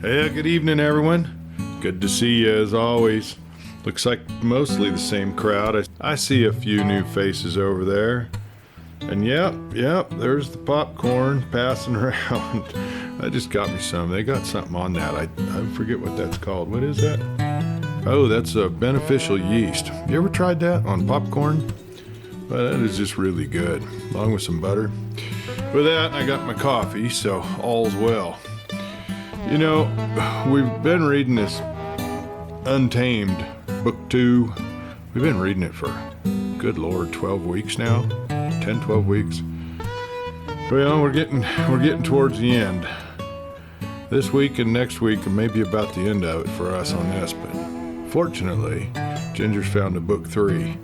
Hey, good evening, everyone. Good to see you as always. Looks like mostly the same crowd. I see a few new faces over there. And yep, there's the popcorn passing around. I just got me some. They got something on that. I forget what that's called. What is that? Oh, that's a beneficial yeast. You ever tried that on popcorn? Well, that is just really good, along with some butter. With that, I got my coffee, so all's well. You know, we've been reading this Untamed, book 2. We've been reading it for, good Lord, 12 weeks now? 10, 12 weeks. Well, we're getting towards the end. This week and next week are maybe about the end of it for us on this, but fortunately, Ginger's found a book 3,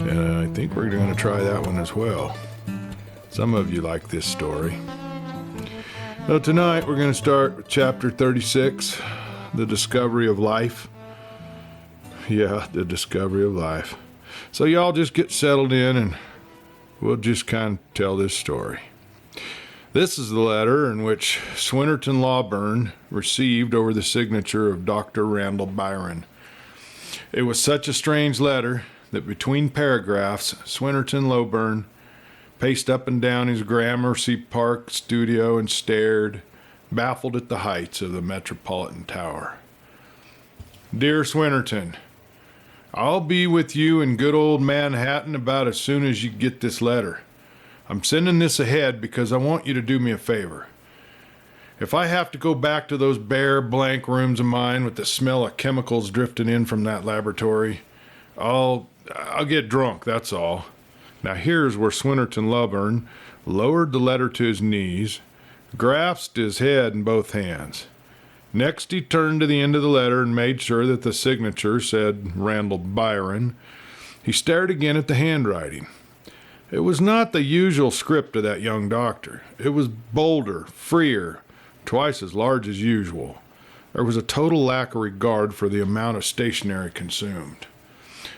and I think we're going to try that one as well. Some of you like this story. Well, tonight we're going to start with chapter 36, The Discovery of Life. Yeah, the discovery of life. So y'all just get settled in and we'll just kind of tell this story. This is the letter in which Swinnerton Lawburn received over the signature of Dr. Randall Byron. It was such a strange letter that between paragraphs, Swinnerton Lawburn paced up and down his Gramercy Park studio and stared, baffled at the heights of the Metropolitan Tower. Dear Swinnerton, I'll be with you in good old Manhattan about as soon as you get this letter. I'm sending this ahead because I want you to do me a favor. If I have to go back to those bare, blank rooms of mine with the smell of chemicals drifting in from that laboratory, I'll get drunk, that's all. Now here's where Swinnerton Lawburn lowered the letter to his knees, grasped his head in both hands. Next he turned to the end of the letter and made sure that the signature said Randall Byron. He stared again at the handwriting. It was not the usual script of that young doctor. It was bolder, freer, twice as large as usual. There was a total lack of regard for the amount of stationery consumed.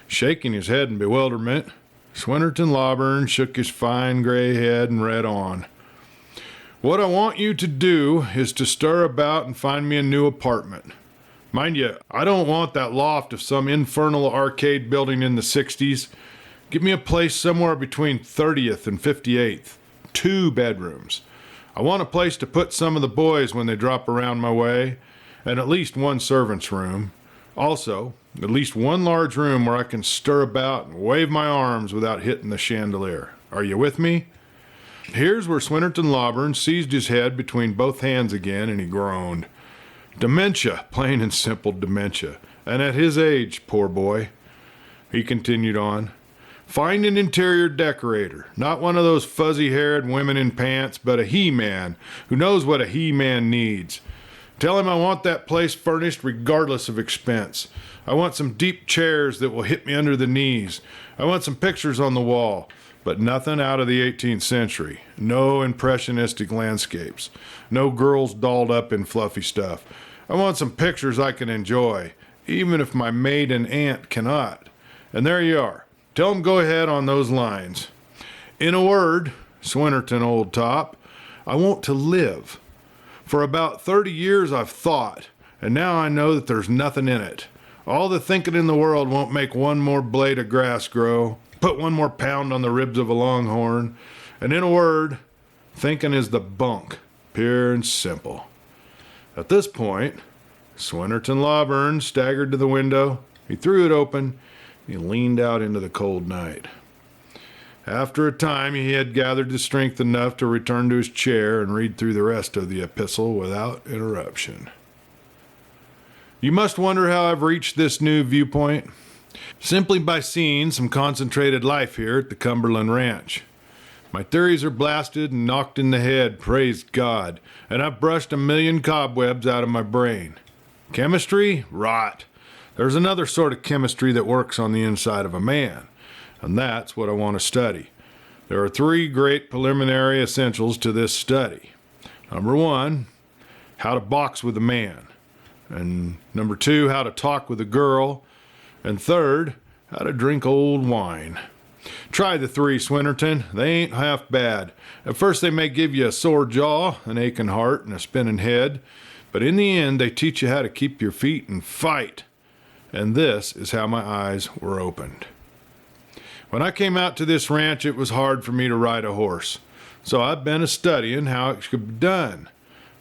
Shaking his head in bewilderment, Swinnerton Lawburn shook his fine gray head and read on. What I want you to do is to stir about and find me a new apartment. Mind you, I don't want that loft of some infernal arcade building in the 60s. Give me a place somewhere between 30th and 58th. 2 bedrooms. I want a place to put some of the boys when they drop around my way, and at least 1 servant's room. Also, at least 1 large room where I can stir about and wave my arms without hitting the chandelier. Are you with me? Here's where Swinnerton Lawburn seized his head between both hands again, and he groaned. Dementia, plain and simple dementia. And at his age, poor boy. He continued on. Find an interior decorator, not one of those fuzzy-haired women in pants, but a he-man who knows what a he-man needs. Tell him I want that place furnished regardless of expense. I want some deep chairs that will hit me under the knees. I want some pictures on the wall, but nothing out of the 18th century. No impressionistic landscapes. No girls dolled up in fluffy stuff. I want some pictures I can enjoy, even if my maid and aunt cannot. And there you are. Tell him go ahead on those lines. In a word, Swinnerton, old top, I want to live. For about 30 years I've thought, and now I know that there's nothing in it. All the thinking in the world won't make 1 more blade of grass grow, put 1 more pound on the ribs of a longhorn, and in a word, thinking is the bunk, pure and simple. At this point, Swinnerton Lawburn staggered to the window, he threw it open, he leaned out into the cold night. After a time, he had gathered the strength enough to return to his chair and read through the rest of the epistle without interruption. You must wonder how I've reached this new viewpoint. Simply by seeing some concentrated life here at the Cumberland Ranch. My theories are blasted and knocked in the head, praise God, and I've brushed 1,000,000 cobwebs out of my brain. Chemistry? Rot. There's another sort of chemistry that works on the inside of a man. And that's what I want to study. There are 3 great preliminary essentials to this study. Number 1, how to box with a man. And number 2, how to talk with a girl. And 3rd, how to drink old wine. Try the 3, Swinnerton. They ain't half bad. At first they may give you a sore jaw, an aching heart, and a spinning head. But in the end, they teach you how to keep your feet and fight. And this is how my eyes were opened. When I came out to this ranch, it was hard for me to ride a horse. So I've been studying how it could be done.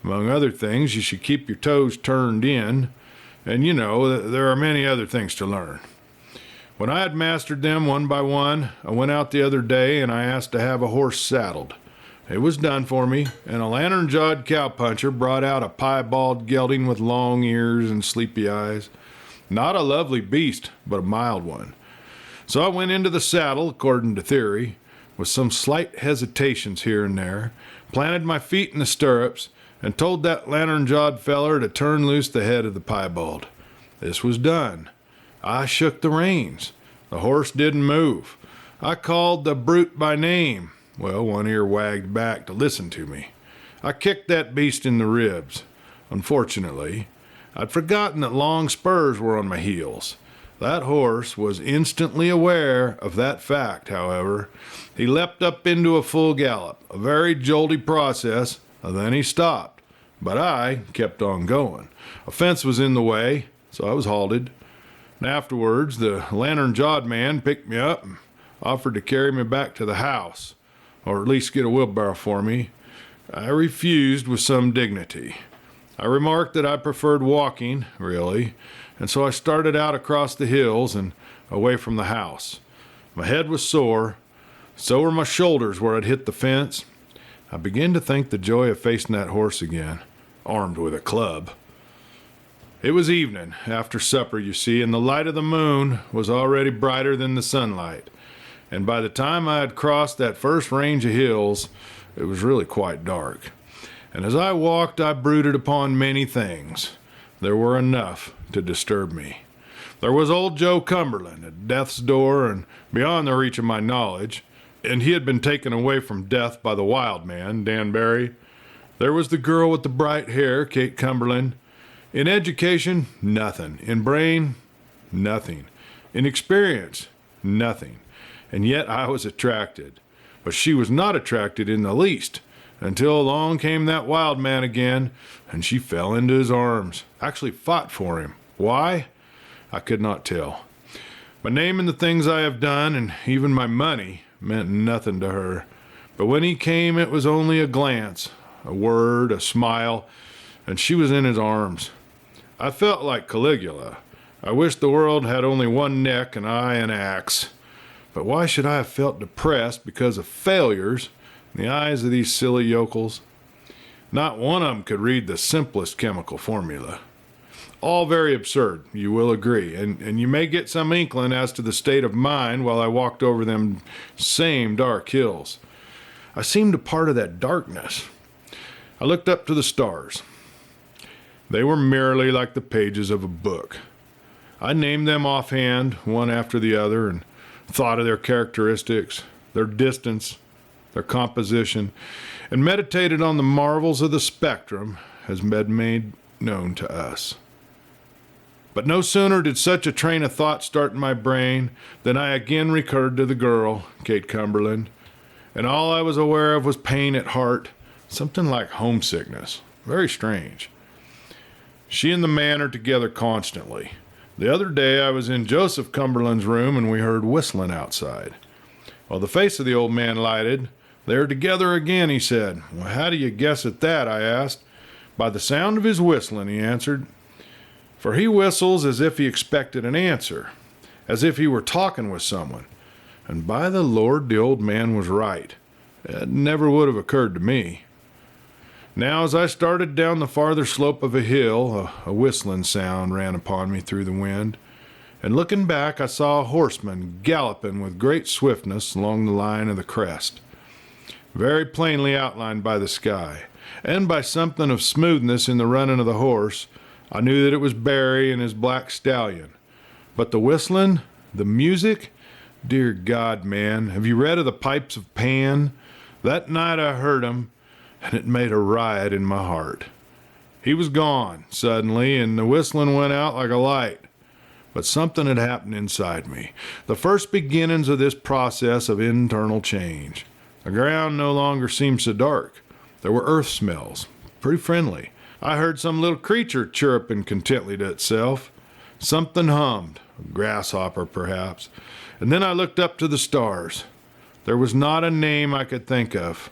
Among other things, you should keep your toes turned in. And you know, there are many other things to learn. When I had mastered them one by one, I went out the other day and I asked to have a horse saddled. It was done for me, and a lantern-jawed cowpuncher brought out a piebald gelding with long ears and sleepy eyes. Not a lovely beast, but a mild one. So I went into the saddle, according to theory, with some slight hesitations here and there, planted my feet in the stirrups, and told that lantern-jawed feller to turn loose the head of the piebald. This was done. I shook the reins. The horse didn't move. I called the brute by name. Well, one ear wagged back to listen to me. I kicked that beast in the ribs. Unfortunately, I'd forgotten that long spurs were on my heels. That horse was instantly aware of that fact, however. He leapt up into a full gallop, a very jolty process, and then he stopped. But I kept on going. A fence was in the way, so I was halted. And afterwards, the lantern-jawed man picked me up and offered to carry me back to the house, or at least get a wheelbarrow for me. I refused with some dignity. I remarked that I preferred walking, really, and so I started out across the hills and away from the house. My head was sore, so were my shoulders where I'd hit the fence. I began to think the joy of facing that horse again, armed with a club. It was evening, after supper, you see, and the light of the moon was already brighter than the sunlight. And by the time I had crossed that first range of hills, it was really quite dark. And as I walked, I brooded upon many things. There were enough to disturb me. There was old Joe Cumberland at death's door and beyond the reach of my knowledge, and he had been taken away from death by the wild man, Dan Barry. There was the girl with the bright hair, Kate Cumberland. In education, nothing. In brain, nothing. In experience, nothing. And yet I was attracted. But she was not attracted in the least, until along came that wild man again, and she fell into his arms, actually fought for him. Why? I could not tell. My name and the things I have done, and even my money, meant nothing to her. But when he came, it was only a glance, a word, a smile, and she was in his arms. I felt like Caligula. I wished the world had only one neck and I an axe. But why should I have felt depressed because of failures in the eyes of these silly yokels? Not one of them could read the simplest chemical formula. All very absurd, you will agree, and you may get some inkling as to the state of mind while I walked over them same dark hills. I seemed a part of that darkness. I looked up to the stars. They were merely like the pages of a book. I named them offhand, one after the other, and thought of their characteristics, their distance, their composition, and meditated on the marvels of the spectrum as been made known to us. But no sooner did such a train of thought start in my brain than I again recurred to the girl, Kate Cumberland, and all I was aware of was pain at heart, something like homesickness, very strange. She and the man are together constantly. The other day I was in Joseph Cumberland's room and we heard whistling outside. Well, the face of the old man lighted. They're together again, he said. Well, how do you guess at that, I asked. By the sound of his whistling, he answered. For he whistles as if he expected an answer, as if he were talking with someone. And by the Lord, the old man was right. It never would have occurred to me. Now, as I started down the farther slope of a hill, a whistling sound ran upon me through the wind, and looking back, I saw a horseman galloping with great swiftness along the line of the crest, very plainly outlined by the sky, and by something of smoothness in the running of the horse. I knew that it was Barry and his Black Stallion. But the whistling, the music, dear God, man, have you read of the pipes of Pan? That night I heard 'em, and it made a riot in my heart. He was gone, suddenly, and the whistling went out like a light. But something had happened inside me, the first beginnings of this process of internal change. The ground no longer seemed so dark. There were earth smells, pretty friendly, I heard some little creature chirruping contentedly to itself. Something hummed, a grasshopper perhaps, and then I looked up to the stars. There was not a name I could think of.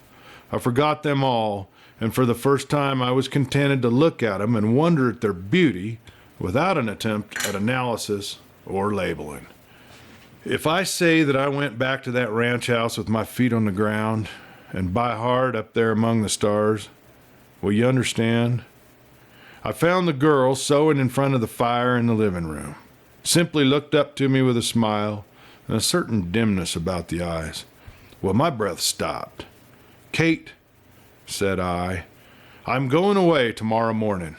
I forgot them all, and for the first time I was contented to look at them and wonder at their beauty without an attempt at analysis or labeling. If I say that I went back to that ranch house with my feet on the ground and by heart up there among the stars, will you understand? I found the girl sewing in front of the fire in the living room, simply looked up to me with a smile and a certain dimness about the eyes. Well, my breath stopped. "Kate," said I, "I'm going away tomorrow morning."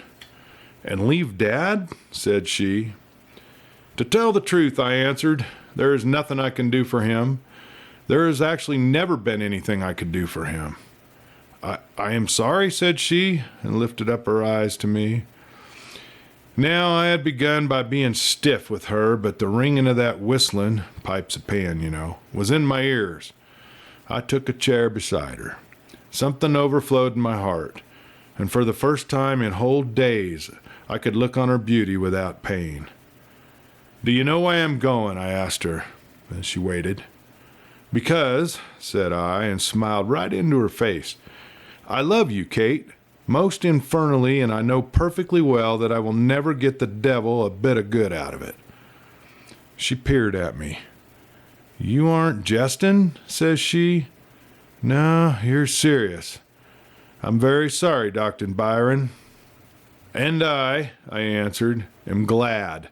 "And leave Dad?" said she. "To tell the truth," I answered, "there is nothing I can do for him. There has actually never been anything I could do for him." I am sorry," said she, and lifted up her eyes to me. Now I had begun by being stiff with her, but the ringing of that whistling, pipes a pan, you know, was in my ears. I took a chair beside her. Something overflowed in my heart, and for the first time in whole days I could look on her beauty without pain. "Do you know why I'm going?" I asked her, as she waited. "Because," said I, and smiled right into her face, "I love you, Kate, most infernally, and I know perfectly well that I will never get the devil a bit of good out of it." She peered at me. "You aren't jesting?" says she. "No, you're serious. I'm very sorry, Dr. Byron." "And I answered, "am glad.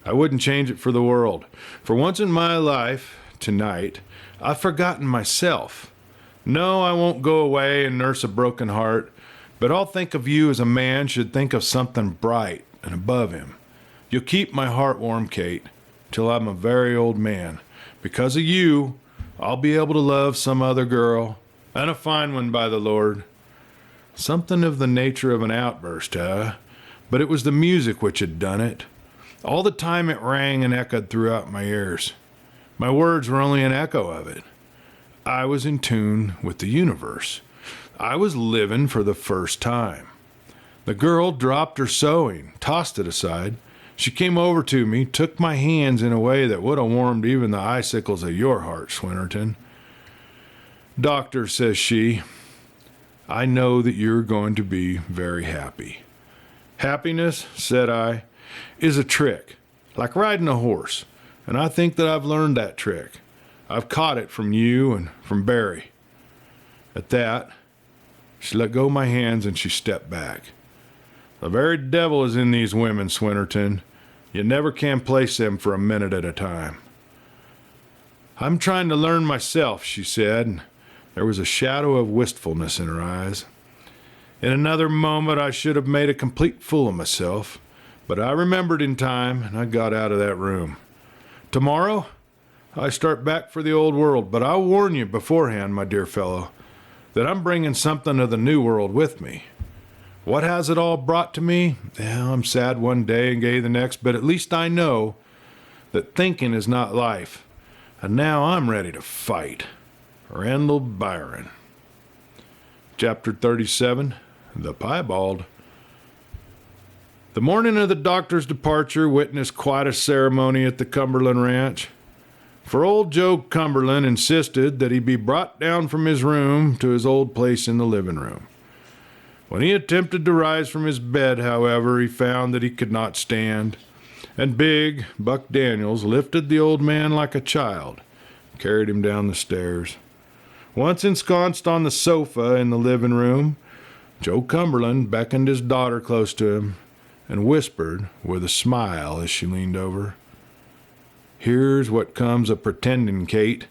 I wouldn't change it for the world. For once in my life, tonight, I've forgotten myself. No, I won't go away and nurse a broken heart, but I'll think of you as a man should think of something bright and above him. You'll keep my heart warm, Kate, till I'm a very old man. Because of you, I'll be able to love some other girl, and a fine one, by the Lord." Something of the nature of an outburst, but it was the music which had done it. All the time it rang and echoed throughout my ears. My words were only an echo of it. I was in tune with the universe. I was living for the first time. The girl dropped her sewing, tossed it aside. She came over to me, took my hands in a way that would have warmed even the icicles of your heart, Swinnerton. "Doctor," says she, "I know that you're going to be very happy." "Happiness," said I, "is a trick, like riding a horse, and I think that I've learned that trick. I've caught it from you and from Barry." At that, she let go of my hands and she stepped back. "The very devil is in these women, Swinnerton. You never can place them for a minute at a time." "I'm trying to learn myself," she said. There was a shadow of wistfulness in her eyes. In another moment I should have made a complete fool of myself, but I remembered in time and I got out of that room. "Tomorrow, I start back for the old world, but I'll warn you beforehand, my dear fellow, that I'm bringing something of the new world with me. What has it all brought to me? I'm sad one day and gay the next, but at least I know that thinking is not life, and now I'm ready to fight." Randall Byron. Chapter 37, The Piebald. The morning of the doctor's departure witnessed quite a ceremony at the Cumberland ranch. For old Joe Cumberland insisted that he be brought down from his room to his old place in the living room. When he attempted to rise from his bed, however, he found that he could not stand, and big Buck Daniels lifted the old man like a child, carried him down the stairs. Once ensconced on the sofa in the living room, Joe Cumberland beckoned his daughter close to him and whispered with a smile as she leaned over, "Here's what comes of pretending, Kate.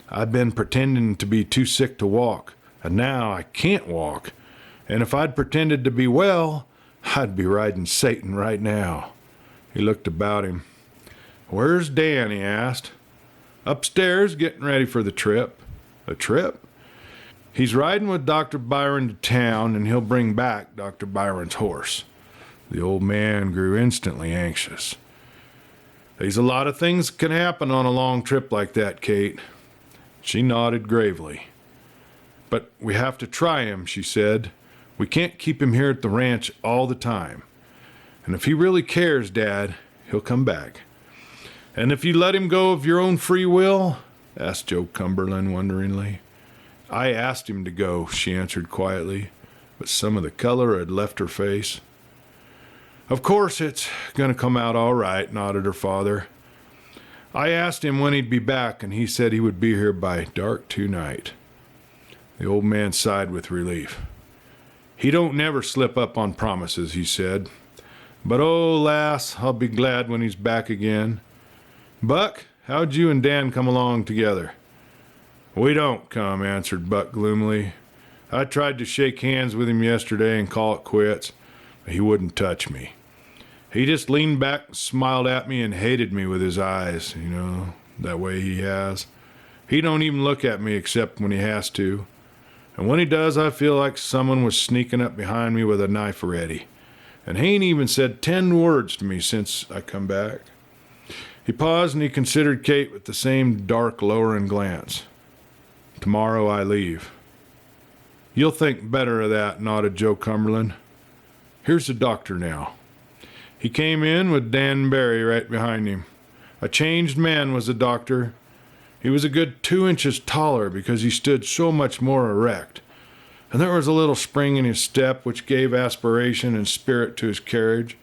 I've been pretending to be too sick to walk, and now I can't walk. And if I'd pretended to be well, I'd be riding Satan right now." He looked about him. "Where's Dan?" he asked. "Upstairs, getting ready for the trip." "A trip?" "He's riding with Dr. Byron to town, and he'll bring back Dr. Byron's horse." The old man grew instantly anxious. "There's a lot of things can happen on a long trip like that, Kate." She nodded gravely. "But we have to try him," she said. We can't keep him here at the ranch all the time. And if he really cares, Dad, he'll come back." "And if you let him go of your own free will?" asked Joe Cumberland wonderingly. "I asked him to go," she answered quietly, but some of the color had left her face. "Of course it's going to come out all right," nodded her father. "I asked him when he'd be back, and he said he would be here by dark tonight." The old man sighed with relief. "He don't never slip up on promises," he said. "But oh, lass, I'll be glad when he's back again. Buck, how'd you and Dan come along together?" "We don't come," answered Buck gloomily. "I tried to shake hands with him yesterday and call it quits, but he wouldn't touch me. He just leaned back and smiled at me and hated me with his eyes, that way he has. He don't even look at me except when he has to. And when he does, I feel like someone was sneaking up behind me with a knife ready. And he ain't even said 10 words to me since I come back." He paused and he considered Kate with the same dark, lowering glance. "Tomorrow I leave." "You'll think better of that," nodded Joe Cumberland. "Here's the doctor now." He came in with Dan Barry right behind him. A changed man was the doctor. He was a good 2 inches taller because he stood so much more erect, and there was a little spring in his step which gave aspiration and spirit to his carriage.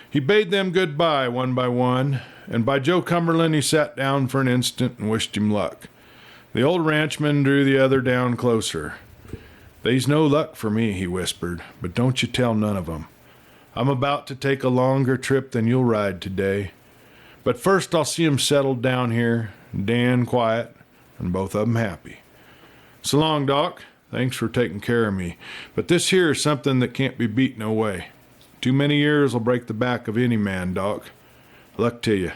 He bade them goodbye one by one, and by Joe Cumberland he sat down for an instant and wished him luck. The old ranchman drew the other down closer. "They's no luck for me," he whispered, "but don't you tell none of 'em. I'm about to take a longer trip than you'll ride today. But first I'll see 'em settled down here, Dan quiet, and both of 'em happy. So long, Doc. Thanks for taking care of me. But this here is something that can't be beat no way. Too many years will break the back of any man, Doc. Luck to you."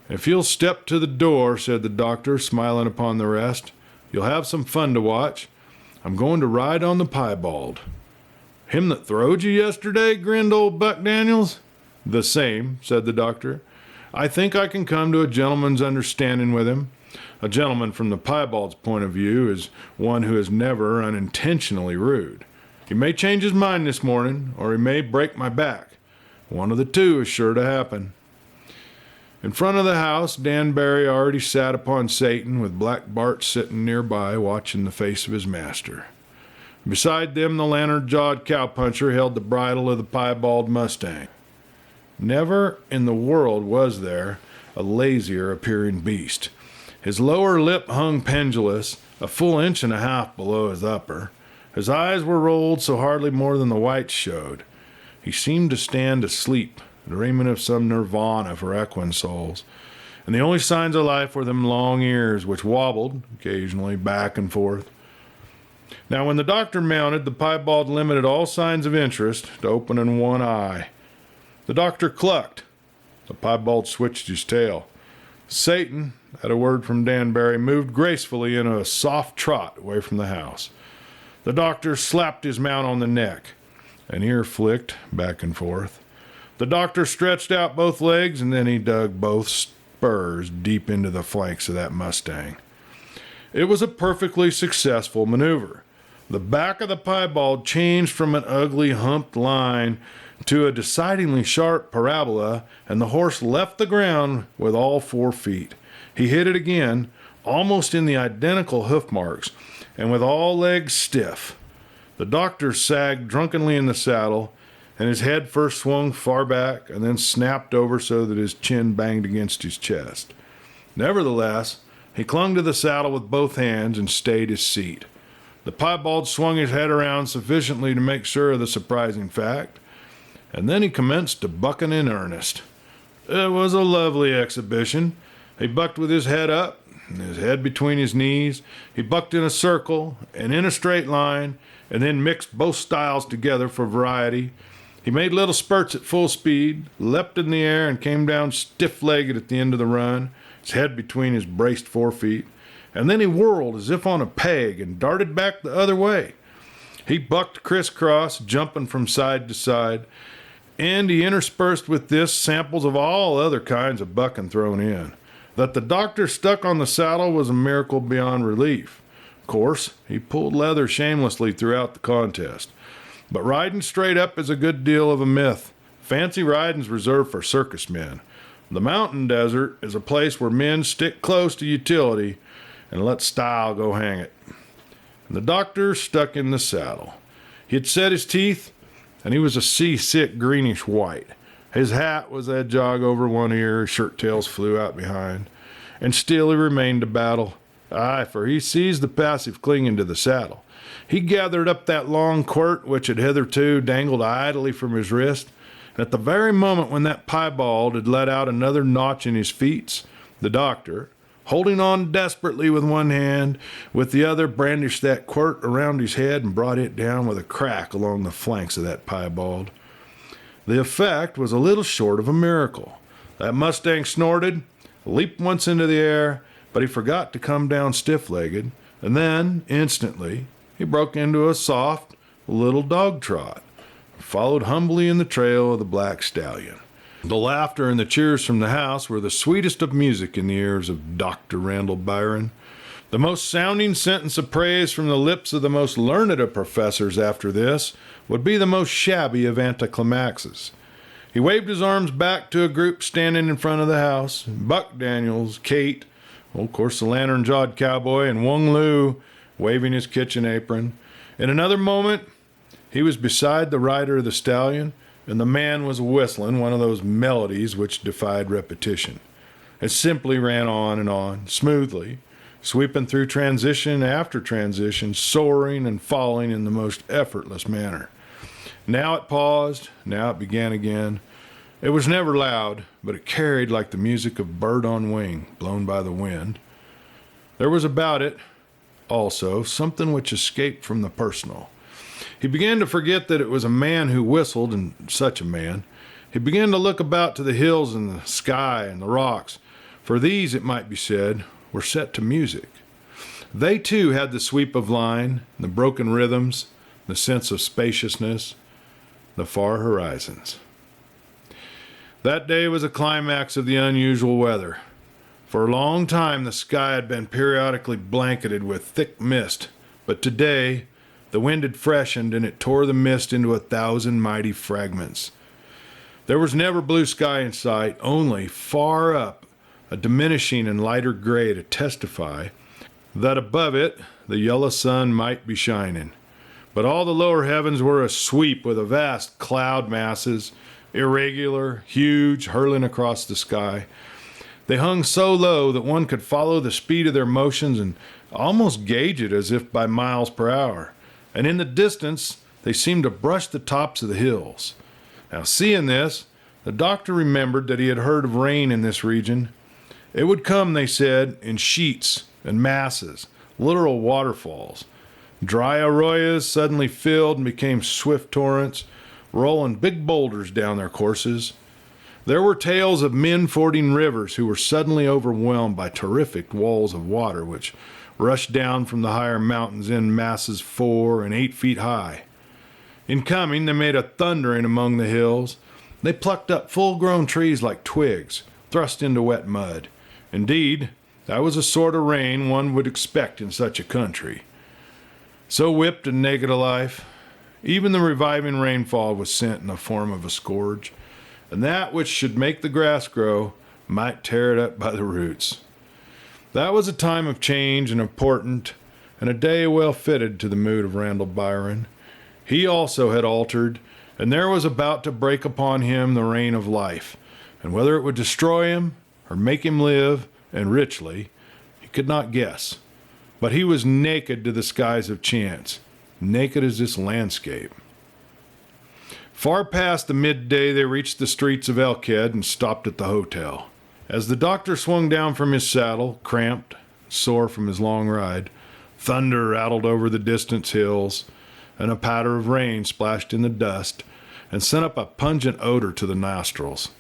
"If you'll step to the door," said the doctor, smiling upon the rest, "you'll have some fun to watch. I'm going to ride on the Piebald." "Him that throwed you yesterday?" grinned old Buck Daniels. "The same," said the doctor. "I think I can come to a gentleman's understanding with him. A gentleman from the Piebald's point of view is one who is never unintentionally rude. He may change his mind this morning, or he may break my back. One of the two is sure to happen." In front of the house, Dan Barry already sat upon Satan, with Black Bart sitting nearby watching the face of his master. Beside them, the lantern-jawed cowpuncher held the bridle of the Piebald mustang. Never in the world was there a lazier-appearing beast. His lower lip hung pendulous, a full inch and a half below his upper. His eyes were rolled so hardly more than the whites showed. He seemed to stand asleep, dreaming of some nirvana for equine souls. And the only signs of life were them long ears, which wobbled, occasionally, back and forth. Now, when the doctor mounted, the Piebald limited all signs of interest to opening one eye. The doctor clucked. The Piebald switched his tail. Satan, at a word from Dan Barry, moved gracefully in a soft trot away from the house. The doctor slapped his mount on the neck. An ear flicked back and forth. The doctor stretched out both legs, and then he dug both spurs deep into the flanks of that mustang. It was a perfectly successful maneuver. The back of the Piebald changed from an ugly humped line to a decidedly sharp parabola, and the horse left the ground with all 4 feet. He hit it again, almost in the identical hoof marks, and with all legs stiff. The doctor sagged drunkenly in the saddle, and his head first swung far back and then snapped over so that his chin banged against his chest. Nevertheless, he clung to the saddle with both hands and stayed his seat. The Piebald swung his head around sufficiently to make sure of the surprising fact, and then he commenced to bucking in earnest. It was a lovely exhibition. He bucked with his head up, and his head between his knees. He bucked in a circle and in a straight line, and then mixed both styles together for variety. He made little spurts at full speed, leapt in the air, and came down stiff-legged at the end of the run, his head between his braced 4 feet. And then he whirled as if on a peg and darted back the other way. He bucked crisscross, jumping from side to side, and he interspersed with this samples of all other kinds of bucking thrown in. That the doctor stuck on the saddle was a miracle beyond relief. Of course, he pulled leather shamelessly throughout the contest. But riding straight up is a good deal of a myth. Fancy riding's reserved for circus men. The mountain desert is a place where men stick close to utility and let style go hang it. And the doctor stuck in the saddle. He had set his teeth, and he was a seasick greenish white. His hat was a jog over one ear, his shirt tails flew out behind, and still he remained to battle. Aye, for he seized the passive clinging to the saddle. He gathered up that long quirt which had hitherto dangled idly from his wrist, and at the very moment when that piebald had let out another notch in his feet, the doctor, holding on desperately with one hand, with the other brandished that quirt around his head and brought it down with a crack along the flanks of that piebald. The effect was a little short of a miracle. That mustang snorted, leaped once into the air, but he forgot to come down stiff-legged, and then, instantly, he broke into a soft little dog trot, and followed humbly in the trail of the Black Stallion. The laughter and the cheers from the house were the sweetest of music in the ears of Dr. Randall Byron. The most sounding sentence of praise from the lips of the most learned of professors after this would be the most shabby of anticlimaxes. He waved his arms back to a group standing in front of the house: Buck Daniels, Kate, of course the lantern-jawed cowboy, and Wung Lu waving his kitchen apron. In another moment, he was beside the rider of the stallion, and the man was whistling one of those melodies which defied repetition. It simply ran on, smoothly, sweeping through transition after transition, soaring and falling in the most effortless manner. Now it paused, now it began again. It was never loud, but it carried like the music of bird on wing, blown by the wind. There was about it, also, something which escaped from the personal. He began to forget that it was a man who whistled, and such a man. He began to look about to the hills and the sky and the rocks, for these, it might be said, were set to music. They, too, had the sweep of line, the broken rhythms, the sense of spaciousness, the far horizons. That day was a climax of the unusual weather. For a long time the sky had been periodically blanketed with thick mist, but today the wind had freshened and it tore the mist into 1,000 mighty fragments. There was never blue sky in sight, only, far up, a diminishing and lighter gray to testify that above it the yellow sun might be shining. But all the lower heavens were asweep with a vast cloud masses, irregular, huge, hurling across the sky. They hung so low that one could follow the speed of their motions and almost gauge it as if by miles per hour. And in the distance, they seemed to brush the tops of the hills. Now, seeing this, the doctor remembered that he had heard of rain in this region. It would come, they said, in sheets and masses, literal waterfalls. Dry arroyos suddenly filled and became swift torrents, rolling big boulders down their courses. There were tales of men fording rivers who were suddenly overwhelmed by terrific walls of water which rushed down from the higher mountains in masses 4 and 8 feet high. In coming, they made a thundering among the hills. They plucked up full-grown trees like twigs, thrust into wet mud. Indeed, that was a sort of rain one would expect in such a country. So whipped and naked a life, even the reviving rainfall was sent in the form of a scourge, and that which should make the grass grow might tear it up by the roots. That was a time of change and important, and a day well fitted to the mood of Randall Byron. He also had altered, and there was about to break upon him the rain of life, and whether it would destroy him or make him live, and richly, he could not guess. But he was naked to the skies of chance, naked as this landscape. Far past the midday, they reached the streets of Elkhead and stopped at the hotel. As the doctor swung down from his saddle, cramped, sore from his long ride, thunder rattled over the distant hills, and a patter of rain splashed in the dust and sent up a pungent odor to the nostrils.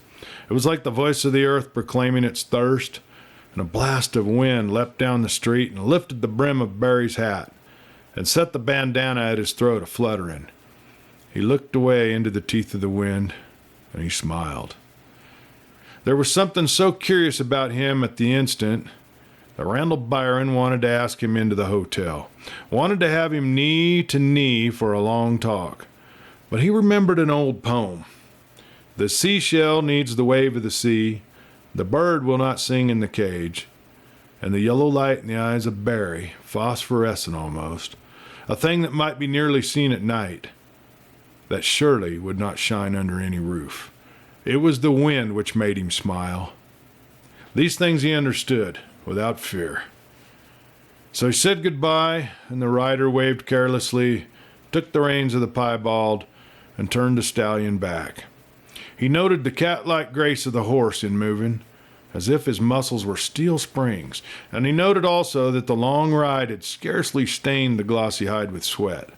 It was like the voice of the earth proclaiming its thirst, and a blast of wind leapt down the street and lifted the brim of Barry's hat and set the bandana at his throat a-fluttering. He looked away into the teeth of the wind, and he smiled. There was something so curious about him at the instant that Randall Byron wanted to ask him into the hotel, wanted to have him knee to knee for a long talk. But he remembered an old poem. The seashell needs the wave of the sea, the bird will not sing in the cage, and the yellow light in the eyes of Barry, phosphorescent almost, a thing that might be nearly seen at night, that surely would not shine under any roof. It was the wind which made him smile. These things he understood without fear. So he said goodbye, and the rider waved carelessly, took the reins of the Piebald, and turned the stallion back. He noted the cat-like grace of the horse in moving, as if his muscles were steel springs, and he noted also that the long ride had scarcely stained the glossy hide with sweat,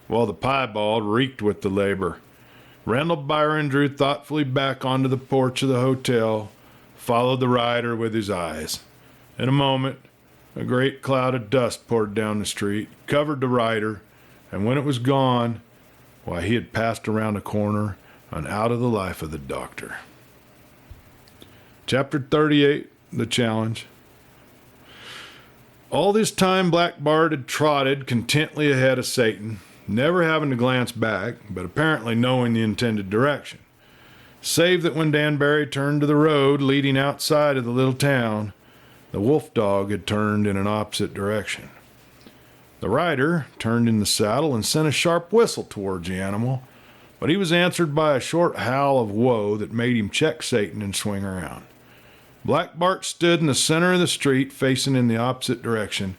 while the Piebald reeked with the labor. Randall Byron drew thoughtfully back onto the porch of the hotel, followed the rider with his eyes. In a moment, a great cloud of dust poured down the street, covered the rider, and when it was gone, why, he had passed around a corner and out of the life of the doctor. Chapter 38, The Challenge. All this time Black Bart had trotted contently ahead of Satan, never having to glance back, but apparently knowing the intended direction. Save that when Dan Barry turned to the road leading outside of the little town, the wolf dog had turned in an opposite direction. The rider turned in the saddle and sent a sharp whistle towards the animal, but he was answered by a short howl of woe that made him check Satan and swing around. Black Bart stood in the center of the street facing in the opposite direction,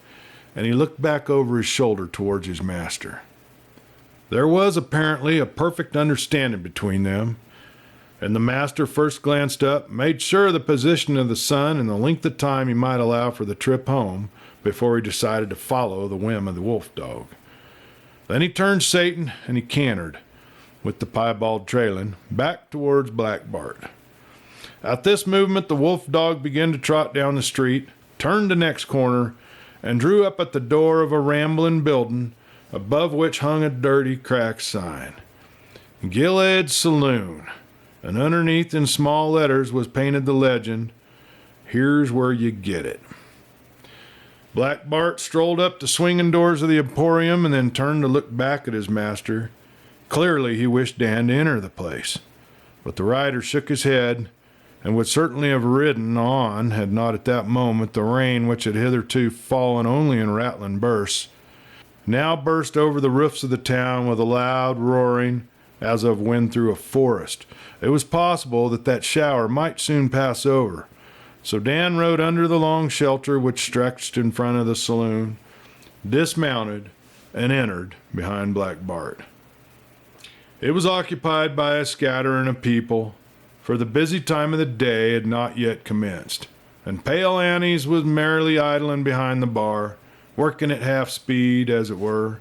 and he looked back over his shoulder towards his master. There was apparently a perfect understanding between them, and the master first glanced up, made sure of the position of the sun and the length of time he might allow for the trip home before he decided to follow the whim of the wolf dog. Then he turned Satan and he cantered, with the Piebald trailing, back towards Black Bart. At this movement, the wolf dog began to trot down the street, turned the next corner, and drew up at the door of a rambling building, above which hung a dirty, cracked sign. Gilead's Saloon, and underneath in small letters was painted the legend, "Here's where you get it." Black Bart strolled up the swinging doors of the emporium and then turned to look back at his master. Clearly he wished Dan to enter the place, but the rider shook his head and would certainly have ridden on had not at that moment the rain, which had hitherto fallen only in rattling bursts, now burst over the roofs of the town with a loud roaring as of wind through a forest. It was possible that that shower might soon pass over, so Dan rode under the long shelter which stretched in front of the saloon, dismounted, and entered behind Black Bart. It was occupied by a scattering of people, for the busy time of the day had not yet commenced, and Pale Annie's was merrily idling behind the bar, working at half speed, as it were.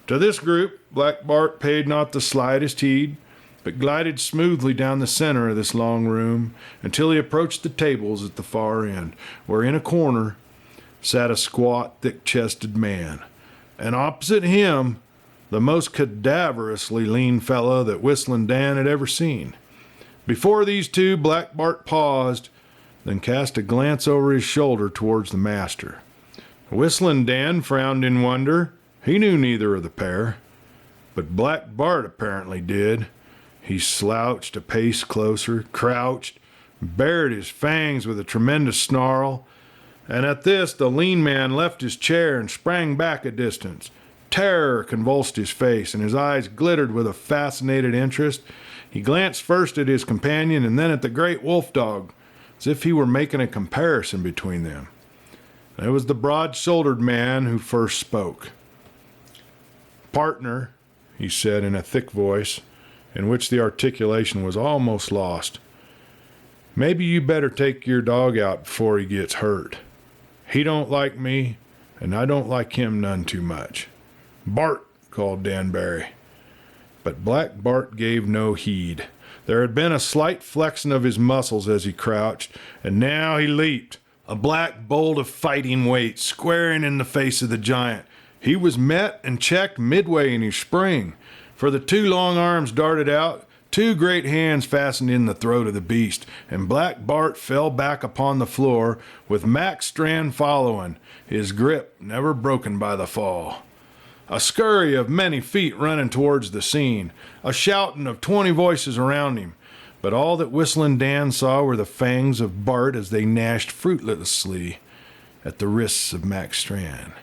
To this group Black Bart paid not the slightest heed, but glided smoothly down the center of this long room until he approached the tables at the far end, where in a corner sat a squat, thick-chested man, and opposite him the most cadaverously lean fellow that Whistlin Dan had ever seen. Before these two, Black Bart paused, then cast a glance over his shoulder towards the master. Whistlin Dan frowned in wonder. He knew neither of the pair, but Black Bart apparently did. He slouched a pace closer, crouched, bared his fangs with a tremendous snarl, and at this the lean man left his chair and sprang back a distance. Terror convulsed his face, and his eyes glittered with a fascinated interest. He glanced first at his companion and then at the great wolf dog, as if he were making a comparison between them. It was the broad-shouldered man who first spoke. "Partner," he said in a thick voice, in which the articulation was almost lost, "maybe you better take your dog out before he gets hurt. He don't like me, and I don't like him none too much." "Bart," called Dan Barry. But Black Bart gave no heed. There had been a slight flexing of his muscles as he crouched, and now he leaped, a black bolt of fighting weight, squaring in the face of the giant. He was met and checked midway in his spring, for the two long arms darted out, Two great hands fastened in the throat of the beast, and Black Bart fell back upon the floor, with Mac Strand following, his grip never broken by the fall. A scurry of many feet running towards the scene, a shouting of 20 voices around him, but all that Whistlin Dan saw were the fangs of Bart as they gnashed fruitlessly at the wrists of Mac Strand.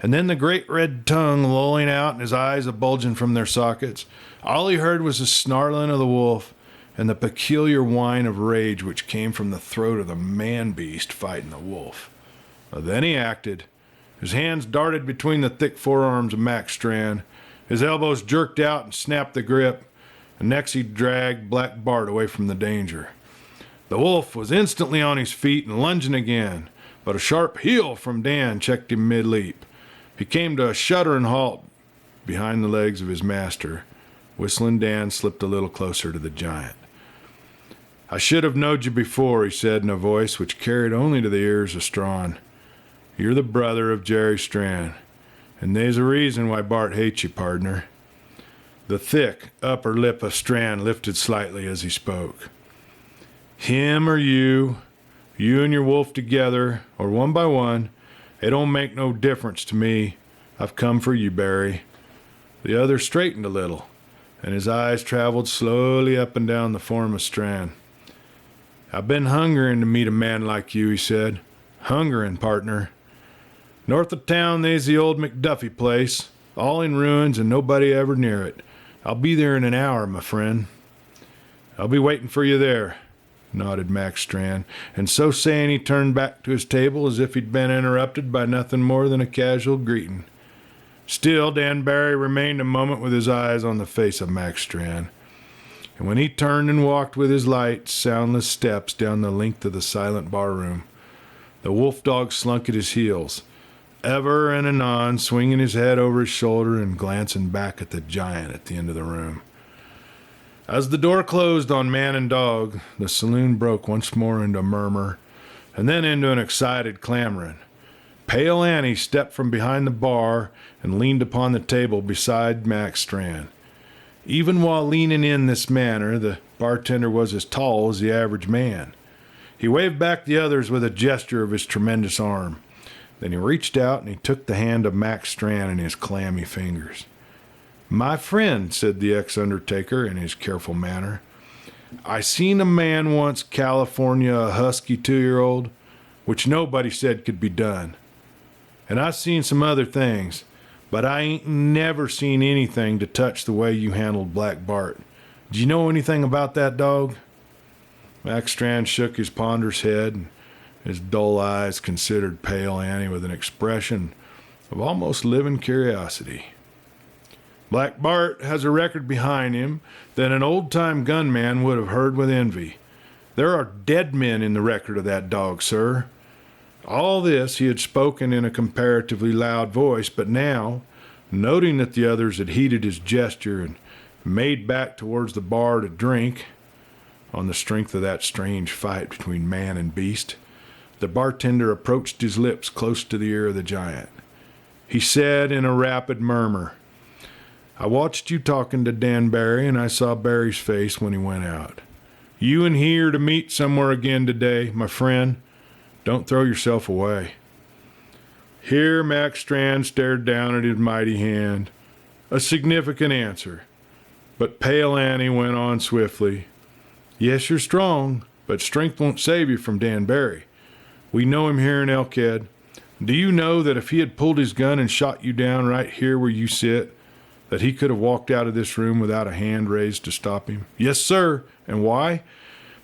And then the great red tongue lolling out and his eyes a-bulging from their sockets. All he heard was the snarling of the wolf and the peculiar whine of rage which came from the throat of the man-beast fighting the wolf. Then he acted. His hands darted between the thick forearms of Mac Strand. His elbows jerked out and snapped the grip, and next he dragged Black Bart away from the danger. The wolf was instantly on his feet and lunging again, but a sharp heel from Dan checked him mid-leap. He came to a shuddering halt behind the legs of his master. Whistlin Dan slipped a little closer to the giant. "I should have knowed you before," he said in a voice which carried only to the ears of Strawn. "You're the brother of Jerry Strand, and there's a reason why Bart hates you, pardner." The thick upper lip of Strand lifted slightly as he spoke. "Him or you and your wolf together, or one by one, it don't make no difference to me. I've come for you, Barry." The other straightened a little, and his eyes traveled slowly up and down the form of Strand. "I've been hungering to meet a man like you," he said. "Hungering, partner. North of town, there's the old McDuffie place, all in ruins and nobody ever near it. I'll be there in an hour, my friend." "I'll be waiting for you there," nodded Mac Strand, and so saying he turned back to his table as if he'd been interrupted by nothing more than a casual greeting. Still, Dan Barry remained a moment with his eyes on the face of Mac Strand, and when he turned and walked with his light, soundless steps down the length of the silent barroom, the wolf dog slunk at his heels, ever and anon swinging his head over his shoulder and glancing back at the giant at the end of the room. As the door closed on man and dog, the saloon broke once more into a murmur, and then into an excited clamoring. Pale Annie stepped from behind the bar and leaned upon the table beside Mac Strand. Even while leaning in this manner, the bartender was as tall as the average man. He waved back the others with a gesture of his tremendous arm. Then he reached out and he took the hand of Mac Strand in his clammy fingers. "My friend," said the ex-undertaker in his careful manner, "I seen a man once California a husky 2-year-old, which nobody said could be done. And I seen some other things, but I ain't never seen anything to touch the way you handled Black Bart. Do you know anything about that dog?" Mac Strand shook his ponderous head, and his dull eyes considered Pale Annie with an expression of almost living curiosity. "Black Bart has a record behind him that an old-time gunman would have heard with envy. There are dead men in the record of that dog, sir." All this he had spoken in a comparatively loud voice, but now, noting that the others had heeded his gesture and made back towards the bar to drink, on the strength of that strange fight between man and beast, the bartender approached his lips close to the ear of the giant. He said in a rapid murmur, "I watched you talking to Dan Barry, and I saw Barry's face when he went out. You and he are to meet somewhere again today, my friend. Don't throw yourself away." Here Mac Strand stared down at his mighty hand, a significant answer. But Pale Annie went on swiftly. "Yes, you're strong, but strength won't save you from Dan Barry. We know him here in Elkhead. Do you know that if he had pulled his gun and shot you down right here where you sit, that he could have walked out of this room without a hand raised to stop him? Yes, sir. And why?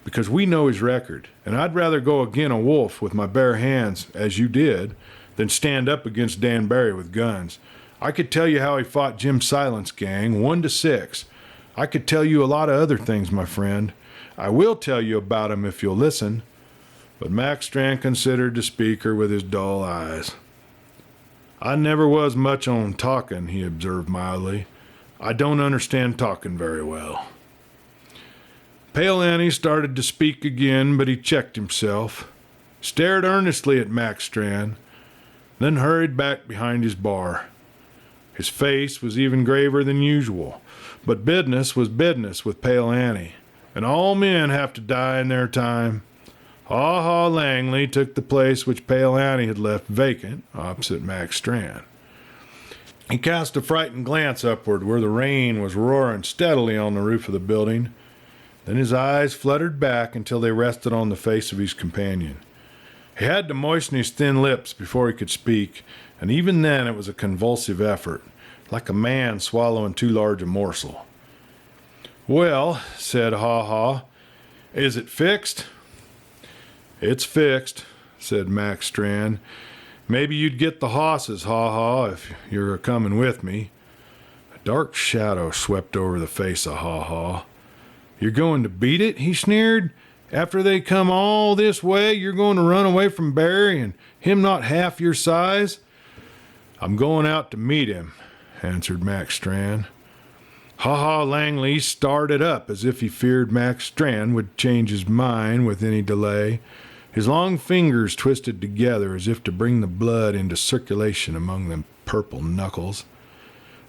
Because we know his record, and I'd rather go agin a wolf with my bare hands, as you did, than stand up against Dan Barry with guns. I could tell you how he fought Jim Silent's gang, 1 to 6. I could tell you a lot of other things, my friend. I will tell you about him if you'll listen." But Mac Strand considered the speaker with his dull eyes. "I never was much on talking," he observed mildly. "I don't understand talking very well." Pale Annie started to speak again, but he checked himself, stared earnestly at Mac Strand, then hurried back behind his bar. His face was even graver than usual, but business was business with Pale Annie, and all men have to die in their time. Haw Haw Langley took the place which Pale Annie had left vacant opposite Mac Strand. He cast a frightened glance upward where the rain was roaring steadily on the roof of the building. Then his eyes fluttered back until they rested on the face of his companion. He had to moisten his thin lips before he could speak, and even then it was a convulsive effort, like a man swallowing too large a morsel. "Well," said Haw Haw, "is it fixed?" "It's fixed," said Mac Strand. "Maybe you'd get the hosses, Haw Haw, if you're a-comin' with me." A dark shadow swept over the face of Haw Haw. "You're going to beat it?" he sneered. "After they come all this way, you're going to run away from Barry and him not half your size?" "I'm going out to meet him," answered Mac Strand. Haw Haw Langley started up as if he feared Mac Strand would change his mind with any delay. His long fingers twisted together as if to bring the blood into circulation among them purple knuckles.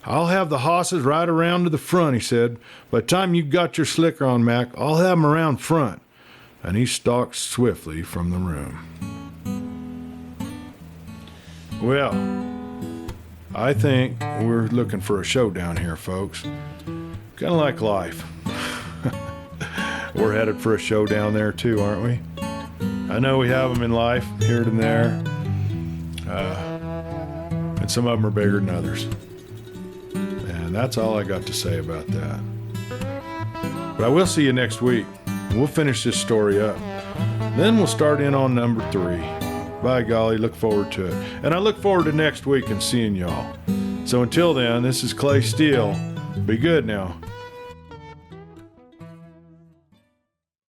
"I'll have the hosses right around to the front," he said. "By the time you've got your slicker on, Mac, I'll have 'em around front." And he stalked swiftly from the room. Well, I think we're looking for a showdown here, folks. Kind of like life. We're headed for a showdown there too, aren't we? I know we have them in life, here and there. And some of them are bigger than others. And that's all I got to say about that. But I will see you next week. We'll finish this story up. Then we'll start in on number 3. By golly, look forward to it. And I look forward to next week and seeing y'all. So until then, this is Clay Steele. Be good now.